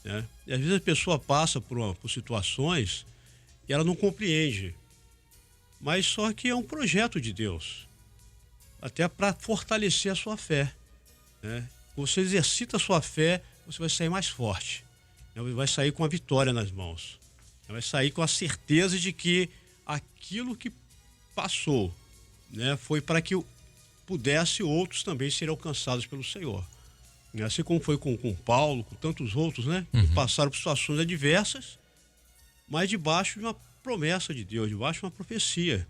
Né? E às vezes a pessoa passa por situações e ela não compreende. Mas só que é um projeto de Deus, até para fortalecer a sua fé. Né? Você exercita a sua fé, você vai sair mais forte, né? Vai sair com a vitória nas mãos, vai sair com a certeza de que aquilo que passou, né, foi para que pudesse outros também serem alcançados pelo Senhor. Assim como foi com Paulo, com tantos outros, né, que passaram por situações adversas, mas debaixo de uma promessa de Deus, debaixo de uma profecia,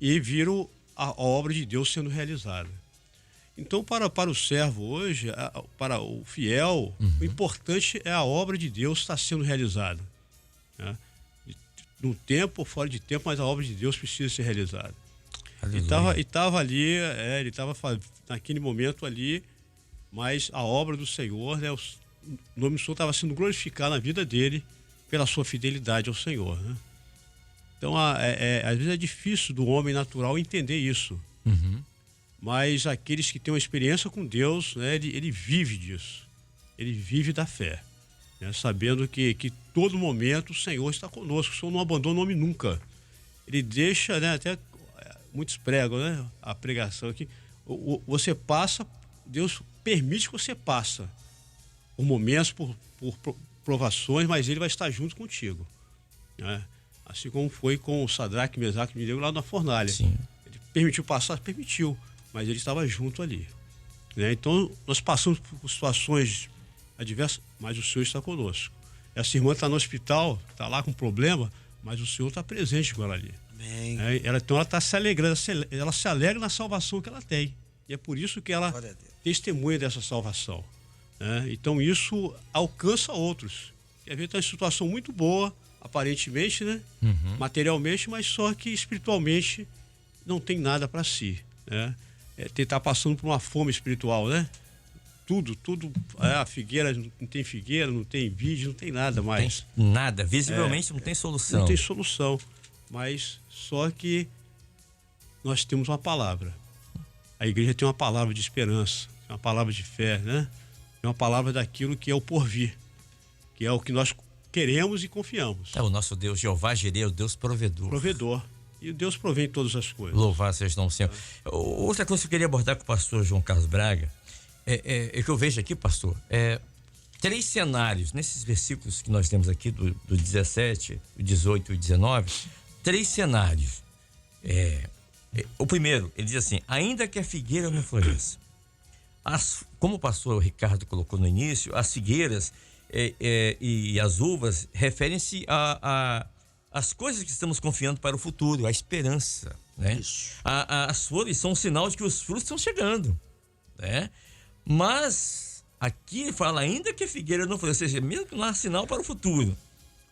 e viram a obra de Deus sendo realizada. Então, para o servo hoje, para o fiel, o importante é a obra de Deus estar sendo realizada. Né? No tempo ou fora de tempo, mas a obra de Deus precisa ser realizada. E estava ali, ele estava naquele momento ali, mas a obra do Senhor, né, o nome do Senhor estava sendo glorificado na vida dele pela sua fidelidade ao Senhor. Né? Então, às vezes é difícil do homem natural entender isso. Mas aqueles que têm uma experiência com Deus, né, ele vive disso. Ele vive da fé. Né, sabendo que todo momento o Senhor está conosco. O Senhor não abandona o homem nunca. Ele deixa, né, até muitos pregam, né, a pregação aqui. Você passa, Deus permite que você passe por momentos, por por provações, mas ele vai estar junto contigo, né? Assim como foi com o Sadraque, Mesaque e Abednego lá na fornalha. Sim. Ele permitiu passar? Permitiu, mas ele estava junto ali, né? Então, nós passamos por situações adversas, mas o Senhor está conosco. Essa irmã está no hospital, está lá com problema, mas o Senhor está presente com ela ali. Amém. Então ela está se alegrando, ela se alegra na salvação que ela tem. E é por isso que ela Glória a Deus. testemunha dessa salvação, né? Então isso alcança outros. Às vezes está em situação muito boa, aparentemente, né? Materialmente, mas só que espiritualmente não tem nada para si, né? Tá passando por uma fome espiritual, né? Tudo, a figueira, não tem figueira, não tem vídeo, não tem nada mais. Tem nada, visivelmente não tem solução. Não tem solução, mas só que nós temos uma palavra. A igreja tem uma palavra de esperança, uma palavra de fé, né? Tem uma palavra daquilo que é o porvir, que é o que nós queremos e confiamos. É o nosso Deus, Jeová Jireh, o Deus provedor. Provedor. E Deus provém todas as coisas. Louvado seja o nome do Senhor. Outra coisa que eu queria abordar com o pastor João Carlos Braga é que eu vejo aqui, pastor, 3 cenários nesses versículos que nós temos aqui do 17, o 18 e o 19, 3 cenários. O primeiro, ele diz assim: ainda que a figueira não floresça. Como o pastor Ricardo colocou no início, as figueiras e as uvas referem-se às coisas que estamos confiando para o futuro, a esperança, né? Isso. As flores são um sinal de que os frutos estão chegando, né? Mas aqui ele fala, ainda que a figueira não floresça, ou seja, mesmo que não há sinal para o futuro,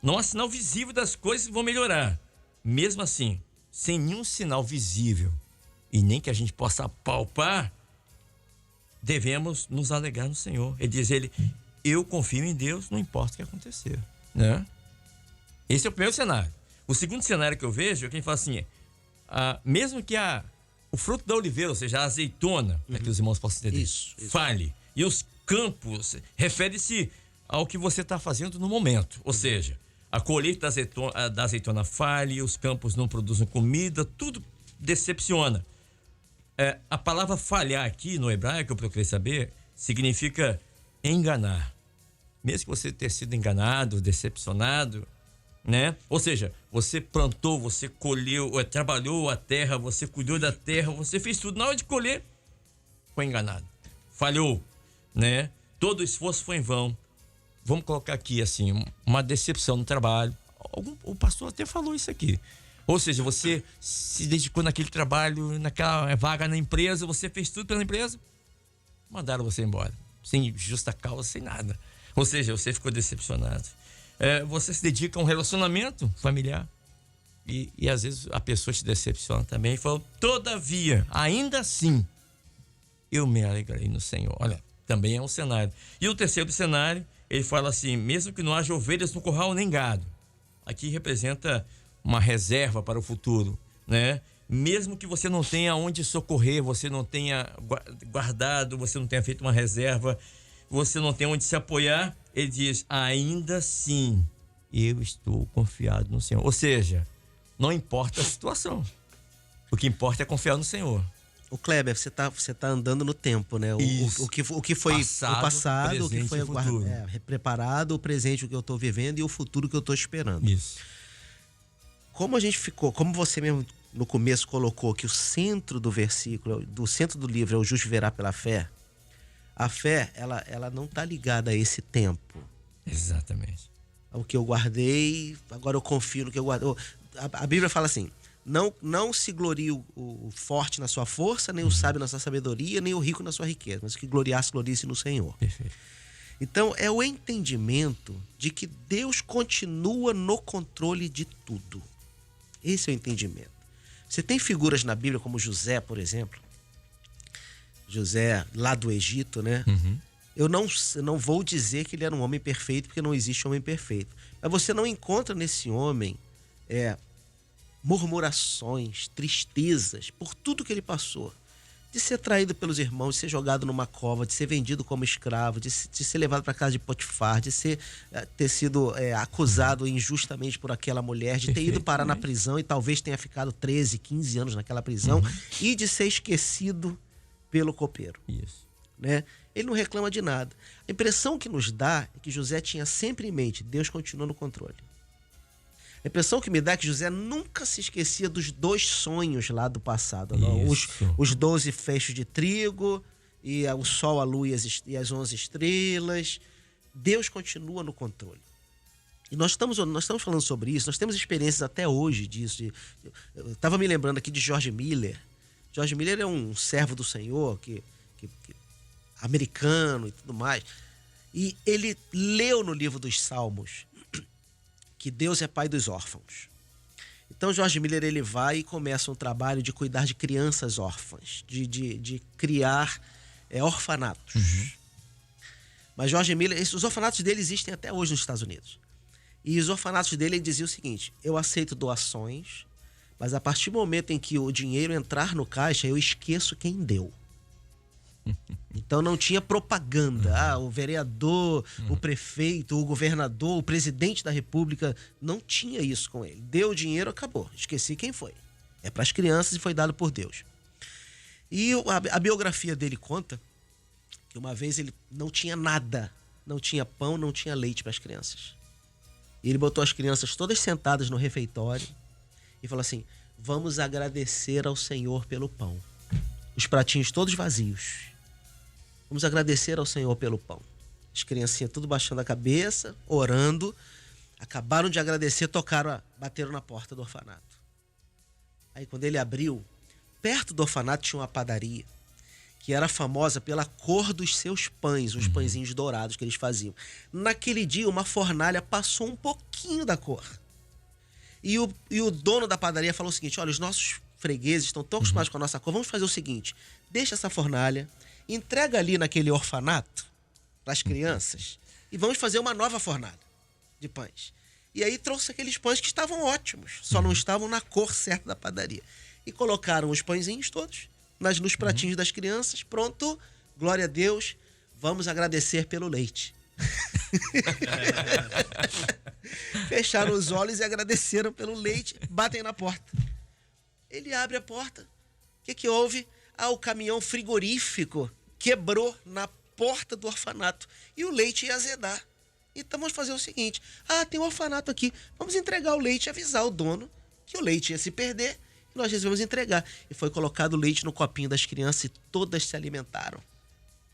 não há sinal visível das coisas que vão melhorar. Mesmo assim, sem nenhum sinal visível e nem que a gente possa palpar, devemos nos alegrar no Senhor. Ele diz, eu confio em Deus, não importa o que acontecer, né? Esse é o primeiro cenário. O segundo cenário que eu vejo é que ele fala assim, mesmo que o fruto da oliveira, ou seja, a azeitona, para que os irmãos possam entender, Isso. fale, e os campos, refere-se ao que você está fazendo no momento, ou seja, a colheita da azeitona falhe, os campos não produzem comida, tudo decepciona. A palavra falhar aqui no hebraico, eu procurei saber, significa enganar. Mesmo que você tenha sido enganado, decepcionado, né? Ou seja, você plantou, você colheu, trabalhou a terra, você cuidou da terra, você fez tudo. Na hora de colher, foi enganado. Falhou, né? Todo o esforço foi em vão. Vamos colocar aqui, assim, uma decepção no trabalho. O pastor até falou isso aqui. Ou seja, você se dedicou naquele trabalho, naquela vaga na empresa, você fez tudo pela empresa, mandaram você embora. Sem justa causa, sem nada. Ou seja, você ficou decepcionado. Você se dedica a um relacionamento familiar e às vezes a pessoa te decepciona também e fala, todavia, ainda assim, eu me alegrei no Senhor. Olha, também é um cenário. E o terceiro cenário, ele fala assim, mesmo que não haja ovelhas no curral nem gado. Aqui representa uma reserva para o futuro, né? Mesmo que você não tenha onde socorrer, você não tenha guardado, você não tenha feito uma reserva, você não tem onde se apoiar, ele diz, ainda assim, eu estou confiado no Senhor. Ou seja, não importa a situação. O que importa é confiar no Senhor. O Kleber, você tá andando no tempo, né? O que foi Passado, o passado, o que presente foi e futuro. preparado, o presente, o que eu tô vivendo e o futuro que eu tô esperando. Isso. Como a gente ficou, como você mesmo no começo colocou que o centro do versículo, do centro do livro é o justo viverá pela fé. A fé, ela não tá ligada a esse tempo. Exatamente. O que eu guardei, agora eu confio no que eu guardei. A Bíblia fala assim, não se glorie o forte na sua força, nem o sábio na sua sabedoria, nem o rico na sua riqueza, mas o que gloriar-se, glorie-se no Senhor. Perfeito. Então, é o entendimento de que Deus continua no controle de tudo. Esse é o entendimento. Você tem figuras na Bíblia como José, por exemplo. José, lá do Egito, né? Uhum. Eu não vou dizer que ele era um homem perfeito, porque não existe homem perfeito. Mas você não encontra nesse homem murmurações, tristezas, por tudo que ele passou. De ser traído pelos irmãos, de ser jogado numa cova, de ser vendido como escravo, de ser levado para casa de Potifar, de ter sido acusado injustamente por aquela mulher, de ter ido parar na prisão e talvez tenha ficado 13, 15 anos naquela prisão, e de ser esquecido pelo copeiro. Isso. Né? Ele não reclama de nada. A impressão que nos dá é que José tinha sempre em mente, Deus continua no controle. A impressão que me dá é que José nunca se esquecia dos 2 sonhos lá do passado. Os 12 feixes de trigo, e o sol, a lua e as 11 estrelas. Deus continua no controle. E nós estamos falando sobre isso, nós temos experiências até hoje disso. Eu estava me lembrando aqui de George Miller. George Miller é um servo do Senhor, americano e tudo mais. E ele leu no livro dos Salmos que Deus é pai dos órfãos. Então George Miller ele vai e começa um trabalho de cuidar de crianças órfãs, de criar orfanatos. Uhum. Mas George Miller, os orfanatos dele existem até hoje nos Estados Unidos. E os orfanatos dele, ele dizia o seguinte: eu aceito doações, mas a partir do momento em que o dinheiro entrar no caixa, eu esqueço quem deu. Então não tinha propaganda. O vereador, o prefeito, o governador, o presidente da república, não tinha isso com ele. Deu o dinheiro, acabou. Esqueci quem foi. É para as crianças e foi dado por Deus. E a biografia dele conta que uma vez ele não tinha nada. Não tinha pão, não tinha leite para as crianças. E ele botou as crianças todas sentadas no refeitório e falou assim: vamos agradecer ao Senhor pelo pão. Os pratinhos todos vazios. Vamos agradecer ao Senhor pelo pão. As criancinhas tudo baixando a cabeça, orando. Acabaram de agradecer, bateram na porta do orfanato. Aí quando ele abriu, perto do orfanato tinha uma padaria que era famosa pela cor dos seus pães, os pãezinhos dourados que eles faziam. Naquele dia, uma fornalha passou um pouquinho da cor. E o dono da padaria falou o seguinte: olha, os nossos fregueses estão tão acostumados com a nossa cor, vamos fazer o seguinte: deixa essa fornalha, entrega ali naquele orfanato para as crianças e vamos fazer uma nova fornalha de pães. E aí trouxe aqueles pães que estavam ótimos, só não estavam na cor certa da padaria. E colocaram os pãezinhos todos nos pratinhos das crianças. Pronto, glória a Deus, vamos agradecer pelo leite. Fecharam os olhos e agradeceram pelo leite, batem na porta. Ele abre a porta. O que houve? O caminhão frigorífico quebrou na porta do orfanato e o leite ia azedar. Então vamos fazer o seguinte: tem um orfanato aqui, vamos entregar o leite e avisar o dono que o leite ia se perder e nós resolvemos entregar. E foi colocado o leite no copinho das crianças e todas se alimentaram.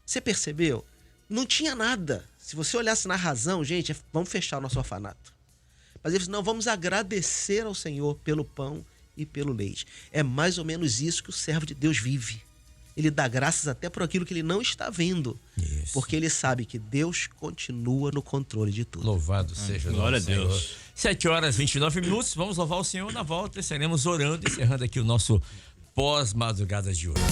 Você percebeu? Não tinha nada. Se você olhasse na razão, gente, vamos fechar o nosso orfanato. Mas eles não, vamos agradecer ao Senhor pelo pão e pelo leite. É mais ou menos isso que o servo de Deus vive. Ele dá graças até por aquilo que ele não está vendo. Isso. Porque ele sabe que Deus continua no controle de tudo. Louvado seja o glória a Senhor. Deus. 7h29. Vamos louvar o Senhor. Na volta estaremos orando, encerrando aqui o nosso pós-madrugada de hoje.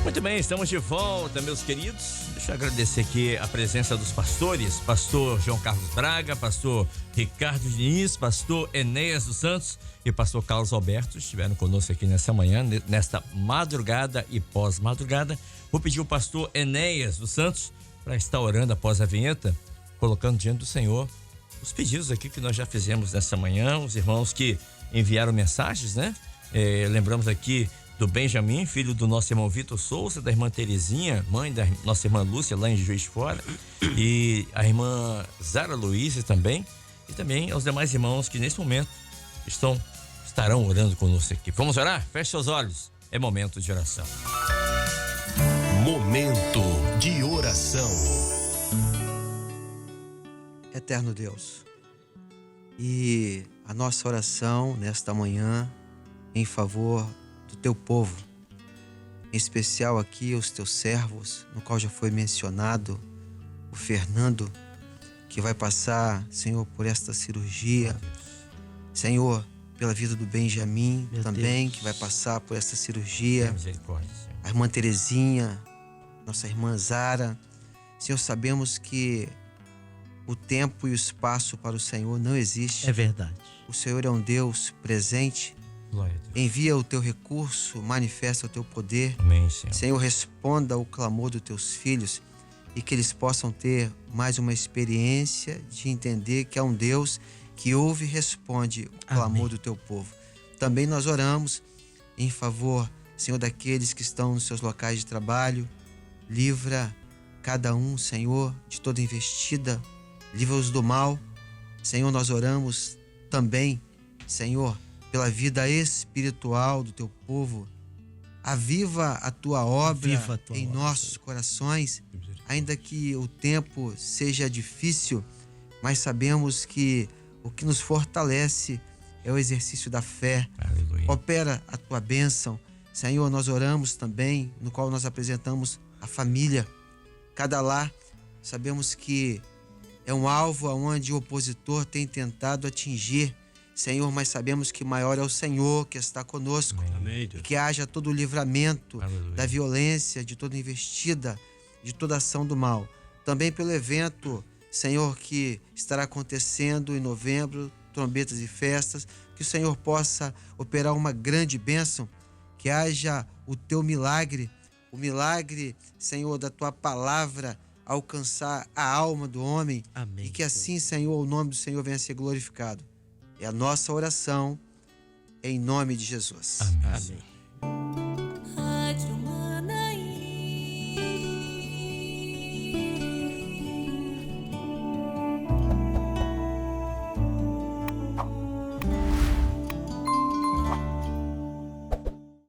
Muito bem, estamos de volta, meus queridos. Deixa eu agradecer aqui a presença dos pastores, pastor João Carlos Braga, pastor Ricardo Diniz, pastor Enéas dos Santos e pastor Carlos Alberto estiveram conosco aqui nessa manhã, nesta madrugada e pós-madrugada. Vou pedir o pastor Enéas dos Santos para estar orando após a vinheta, colocando diante do Senhor os pedidos aqui que nós já fizemos nessa manhã, os irmãos que enviaram mensagens, né? Lembramos aqui do Benjamin, filho do nosso irmão Vitor Souza, da irmã Terezinha, mãe da nossa irmã Lúcia, lá em Juiz de Fora, e a irmã Zara Luísa também, e também aos demais irmãos que nesse momento estarão orando conosco aqui. Vamos orar? Feche seus olhos, é momento de oração. Momento de oração. Eterno Deus, e a nossa oração nesta manhã em favor do teu povo, em especial aqui os teus servos, no qual já foi mencionado o Fernando, que vai passar, Senhor, por esta cirurgia. Senhor, pela vida do Benjamin também, que vai passar por esta cirurgia. A irmã Terezinha, nossa irmã Zara. Senhor, sabemos que o tempo e o espaço para o Senhor não existe. É verdade. O Senhor é um Deus presente. Envia o teu recurso, manifesta o teu poder. Amém, Senhor. Senhor, responda ao clamor dos teus filhos e que eles possam ter mais uma experiência de entender que há um Deus que ouve e responde o clamor do teu povo. Também nós oramos em favor, Senhor, daqueles que estão nos seus locais de trabalho, livra cada um, Senhor, de toda investida, livra-os do mal. Senhor, nós oramos também, Senhor, pela vida espiritual do teu povo. Aviva a tua obra em nossos corações, ainda que o tempo seja difícil, mas sabemos que o que nos fortalece é o exercício da fé. Aleluia. Opera a tua bênção. Senhor, nós oramos também, no qual nós apresentamos a família. Cada lar, sabemos que é um alvo aonde o opositor tem tentado atingir, Senhor, mas sabemos que maior é o Senhor que está conosco. Amém, E Deus. que haja todo o livramento Aleluia. da violência, de toda investida, de toda ação do mal. Também pelo evento, Senhor, que estará acontecendo em novembro, trombetas e festas, que o Senhor possa operar uma grande bênção, que haja o teu milagre, o milagre, Senhor, da tua palavra alcançar a alma do homem. Amém. E que assim, Senhor, o nome do Senhor venha a ser glorificado. É a nossa oração, em nome de Jesus. Amém. Amém.